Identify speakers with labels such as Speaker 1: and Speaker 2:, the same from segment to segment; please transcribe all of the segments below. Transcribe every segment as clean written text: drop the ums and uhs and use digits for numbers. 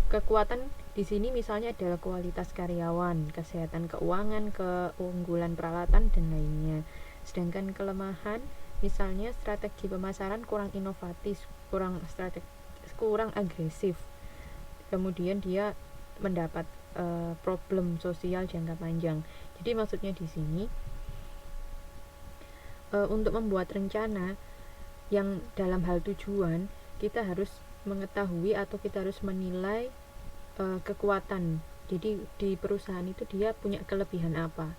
Speaker 1: Kekuatan di sini misalnya adalah kualitas karyawan, kesehatan keuangan, keunggulan peralatan dan lainnya. Sedangkan kelemahan misalnya strategi pemasaran kurang inovatif, kurang agresif. Kemudian dia mendapat problem sosial jangka panjang. Jadi maksudnya di sini untuk membuat rencana yang dalam hal tujuan, kita harus mengetahui atau kita harus menilai kekuatan. Jadi di perusahaan itu dia punya kelebihan apa?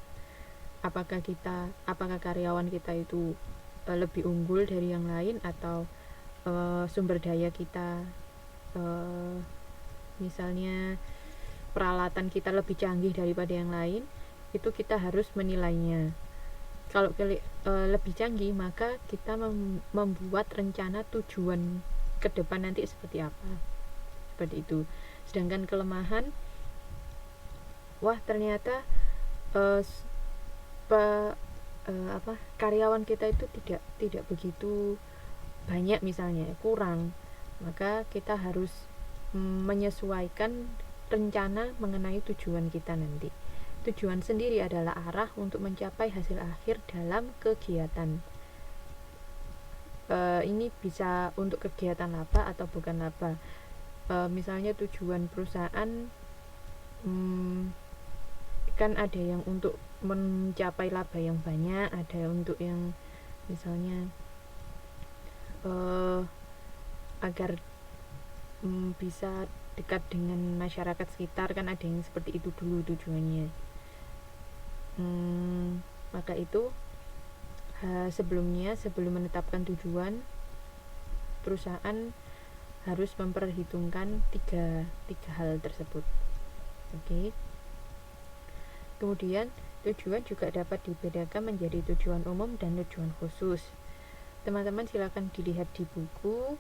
Speaker 1: Apakah karyawan kita itu lebih unggul dari yang lain, atau sumber daya kita misalnya peralatan kita lebih canggih daripada yang lain. Itu kita harus menilainya. Kalau lebih canggih, maka kita membuat rencana tujuan ke depan nanti seperti apa, seperti itu. Sedangkan kelemahan, wah ternyata karyawan kita itu tidak begitu banyak misalnya, kurang, maka kita harus menyesuaikan rencana mengenai tujuan kita nanti. Tujuan sendiri adalah arah untuk mencapai hasil akhir dalam kegiatan. Ini bisa untuk kegiatan laba atau bukan laba. Misalnya tujuan perusahaan kan ada yang untuk mencapai laba yang banyak, ada untuk yang misalnya agar bisa dekat dengan masyarakat sekitar, kan ada yang seperti itu dulu tujuannya. Maka itu sebelum menetapkan tujuan, perusahaan harus memperhitungkan tiga hal tersebut. Oke. Kemudian tujuan juga dapat dibedakan menjadi tujuan umum dan tujuan khusus. Teman-teman silakan dilihat di buku.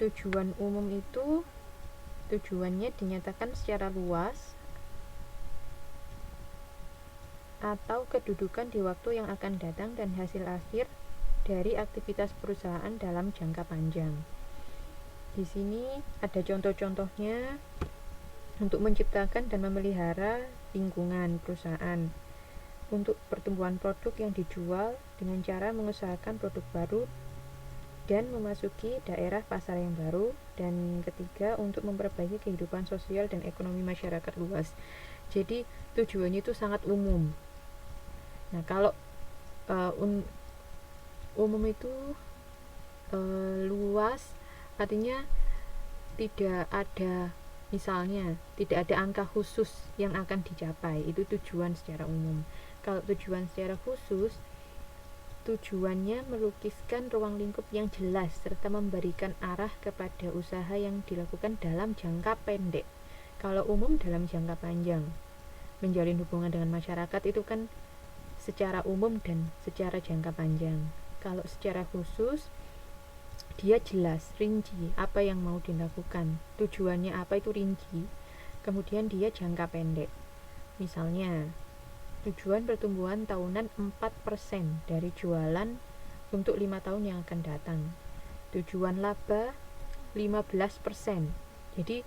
Speaker 1: Tujuan umum itu tujuannya dinyatakan secara luas atau kedudukan di waktu yang akan datang dan hasil akhir dari aktivitas perusahaan dalam jangka panjang. Di sini ada contoh-contohnya untuk menciptakan dan memelihara lingkungan perusahaan, untuk pertumbuhan produk yang dijual dengan cara mengusahakan produk baru dan memasuki daerah pasar yang baru, dan ketiga untuk memperbaiki kehidupan sosial dan ekonomi masyarakat luas. Jadi tujuannya itu sangat umum. Nah, kalau umum itu luas, artinya tidak ada angka khusus yang akan dicapai. Itu tujuan secara umum. Kalau tujuan secara khusus, tujuannya melukiskan ruang lingkup yang jelas serta memberikan arah kepada usaha yang dilakukan dalam jangka pendek. Kalau umum dalam jangka panjang, menjalin hubungan dengan masyarakat itu kan secara umum dan secara jangka panjang. Kalau secara khusus, dia jelas, rinci apa yang mau dilakukan, tujuannya apa itu rinci. Kemudian dia jangka pendek. Misalnya, tujuan pertumbuhan tahunan 4% dari jualan untuk 5 tahun yang akan datang. Tujuan laba 15%. Jadi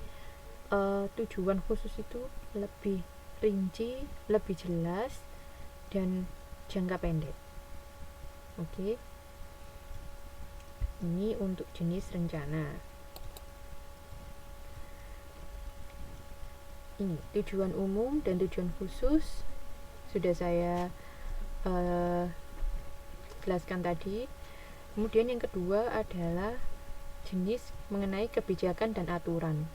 Speaker 1: tujuan khusus itu lebih rinci, lebih jelas, dan jangka pendek. Oke. Ini untuk jenis rencana. Ini tujuan umum dan tujuan khusus sudah saya jelaskan tadi. Kemudian yang kedua adalah jenis mengenai kebijakan dan aturan.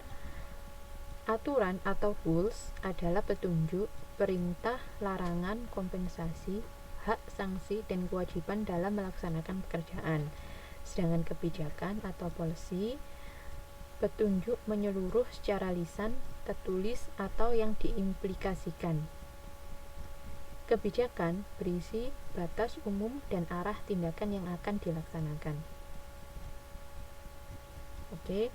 Speaker 1: Aturan atau rules adalah petunjuk, perintah, larangan, kompensasi, hak, sanksi, dan kewajiban dalam melaksanakan pekerjaan. Sedangkan kebijakan atau policy, petunjuk menyeluruh secara lisan, tertulis, atau yang diimplikasikan. Kebijakan berisi batas umum dan arah tindakan yang akan dilaksanakan. Oke.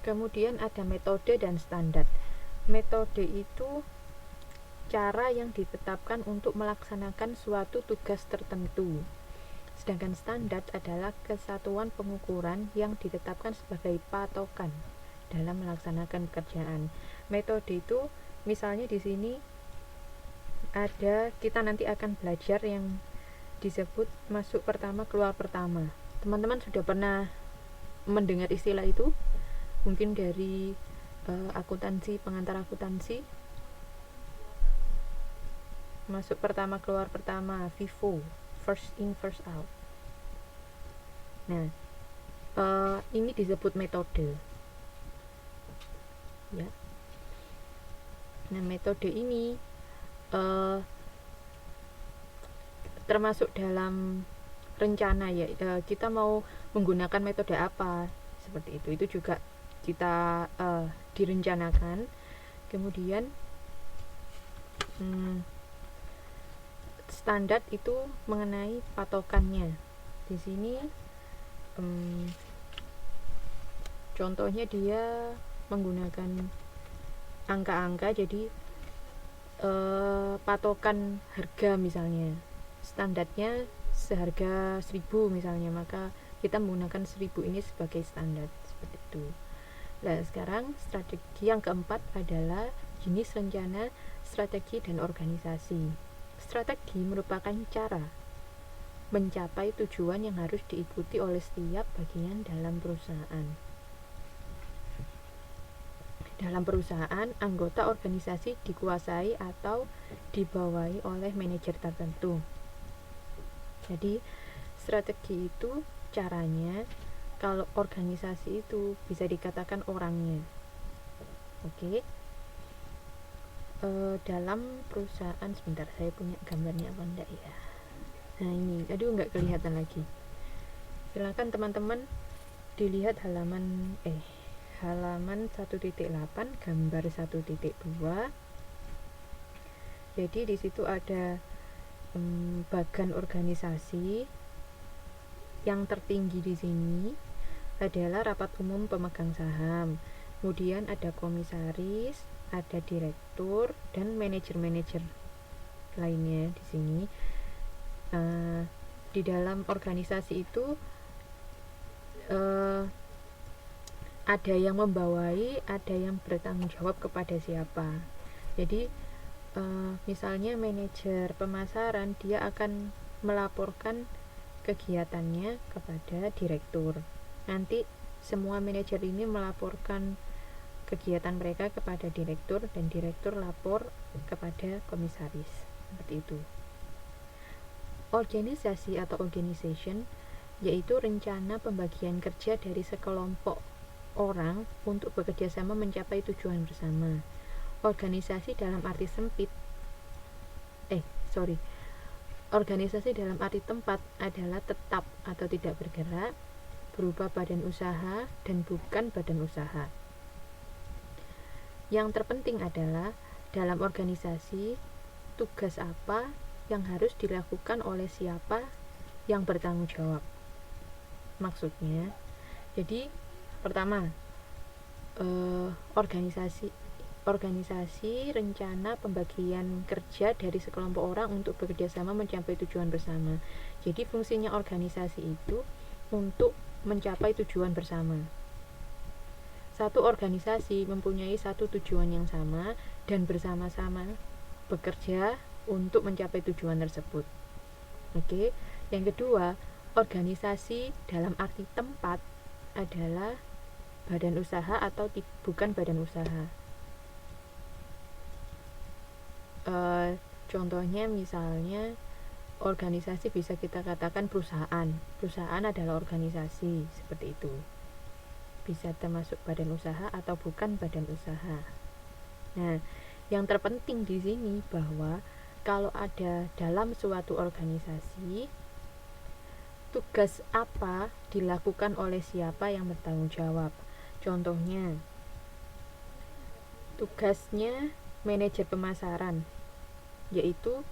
Speaker 1: Kemudian ada metode dan standar. Metode itu cara yang ditetapkan untuk melaksanakan suatu tugas tertentu. Sedangkan standar adalah kesatuan pengukuran yang ditetapkan sebagai patokan dalam melaksanakan pekerjaan. Metode itu misalnya di sini ada, kita nanti akan belajar yang disebut masuk pertama keluar pertama. Teman-teman sudah pernah mendengar istilah itu? Mungkin dari akuntansi, pengantar akuntansi. Masuk pertama keluar pertama, FIFO, first in first out. Nah, ini disebut metode, ya. Nah, metode ini termasuk dalam rencana, ya. Kita mau menggunakan metode apa, seperti itu juga kita direncanakan. Kemudian standar itu mengenai patokannya. Di sini contohnya dia menggunakan angka-angka, jadi patokan harga misalnya, standarnya seharga 1000 misalnya, maka kita menggunakan 1000 ini sebagai standar, seperti itu. Nah, sekarang strategi yang keempat adalah jenis rencana, strategi, dan organisasi. Strategi merupakan cara mencapai tujuan yang harus diikuti oleh setiap bagian dalam perusahaan. Dalam perusahaan, anggota organisasi dikuasai atau dibawahi oleh manajer tertentu. Jadi, strategi itu caranya. Kalau organisasi itu bisa dikatakan orangnya. Oke. Dalam perusahaan, sebentar, saya punya gambarnya apa enggak ya? Nah, ini, aduh, nggak kelihatan lagi. Silakan teman-teman dilihat halaman 1.8 gambar 1.2. Jadi di situ ada bagan organisasi. Yang tertinggi di sini adalah rapat umum pemegang saham. Kemudian ada komisaris, ada direktur, dan manajer-manajer lainnya di sini. Di dalam organisasi itu ada yang membawahi, ada yang bertanggung jawab kepada siapa. Jadi misalnya manajer pemasaran, dia akan melaporkan kegiatannya kepada direktur. Nanti semua manajer ini melaporkan kegiatan mereka kepada direktur, dan direktur lapor kepada komisaris, seperti itu. Organisasi atau organization yaitu rencana pembagian kerja dari sekelompok orang untuk bekerja sama mencapai tujuan bersama. Organisasi dalam arti sempit organisasi dalam arti tempat adalah tetap atau tidak bergerak, berupa badan usaha dan bukan badan usaha. Yang terpenting adalah dalam organisasi, tugas apa yang harus dilakukan oleh siapa yang bertanggung jawab. Maksudnya, jadi pertama, organisasi rencana pembagian kerja dari sekelompok orang untuk bekerja sama mencapai tujuan bersama. Jadi fungsinya organisasi itu untuk mencapai tujuan bersama. Satu organisasi mempunyai satu tujuan yang sama dan bersama-sama bekerja untuk mencapai tujuan tersebut. Oke. Yang kedua, organisasi dalam arti tempat adalah badan usaha atau bukan badan usaha. Contohnya misalnya organisasi bisa kita katakan perusahaan adalah organisasi, seperti itu. Bisa termasuk badan usaha atau bukan badan usaha. Nah, yang terpenting di sini bahwa kalau ada dalam suatu organisasi, tugas apa dilakukan oleh siapa yang bertanggung jawab. Contohnya, tugasnya manajer pemasaran, yaitu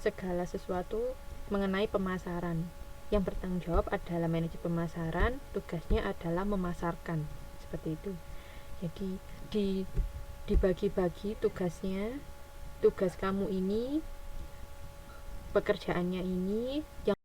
Speaker 1: segala sesuatu mengenai pemasaran. Yang bertanggung jawab adalah manajer pemasaran, tugasnya adalah memasarkan, seperti itu. Jadi dibagi-bagi tugasnya. Tugas kamu ini, pekerjaannya ini, yang